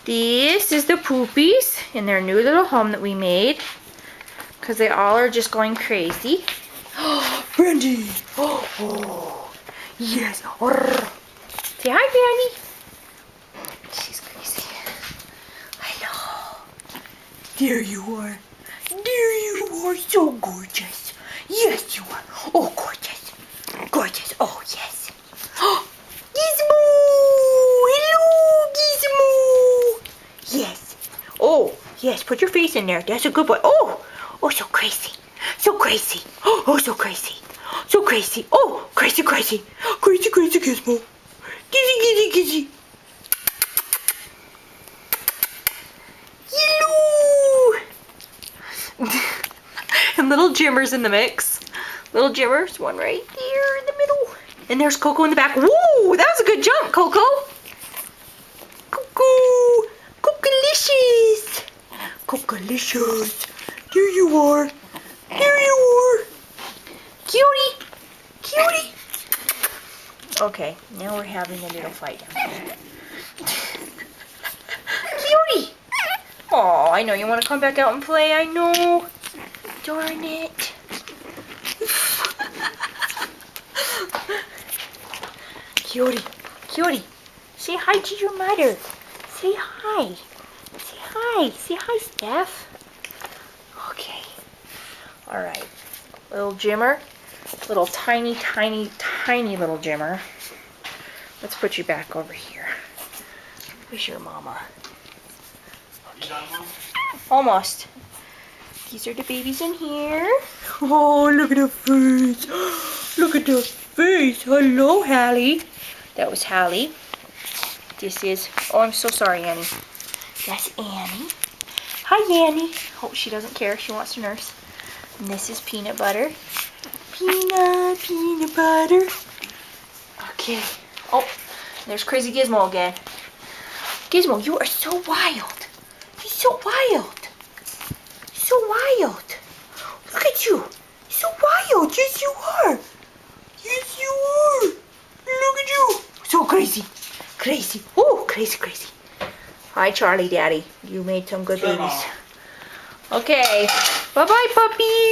This is the puppies in their new little home that we made. Because they all are just going crazy. Brandy! Oh, yes! Say hi, Brandy! She's crazy. Hello. There you are. There you are, so gorgeous. Yes, you are. Oh, gorgeous. Gorgeous. Oh, yes. Gizmo! Hello, Gizmo! Yes. Oh, yes, put your face in there. That's a good boy. Oh, so crazy. So crazy. Oh, so crazy. So crazy. Oh, crazy, crazy. Crazy, crazy Gizmo. Gizzy, gizzy, gizzy. Hello! And little Jimmer's in the mix. Little Jimmer's, one right there in the middle. And there's Coco in the back. Whoa, that was a good jump, Coco. Coco. Cocolicious. Cocolicious. There you are. There you are. Cutie. Cutie. Okay, now we're having a little fight down here. Cutie. Oh, I know you want to come back out and play. I know. Darn it. Cutie, Cutie, say hi to your mother. Say hi. Say hi. Say hi, Steph. Okay. All right. Little Jimmer. Little tiny, tiny, tiny little Jimmer. Let's put you back over here. Where's your mama? Okay. Almost. These are the babies in here. Oh, look at the face. Look at the face. Hello, Hallie. That was Hallie. This is, oh, I'm so sorry, Annie. That's Annie. Hi, Annie. Oh, she doesn't care. She wants to nurse. And this is Peanut Butter. Peanut Butter. Okay. Oh, there's Crazy Gizmo again. Gizmo, you are so wild. You're so wild. So wild. Look at you. You're so wild. Yes, you are. Yes, you are. Look at you. So crazy. Crazy. Oh, crazy, crazy. Hi, Charlie Daddy. You made some good babies. Okay. Bye-bye, puppies.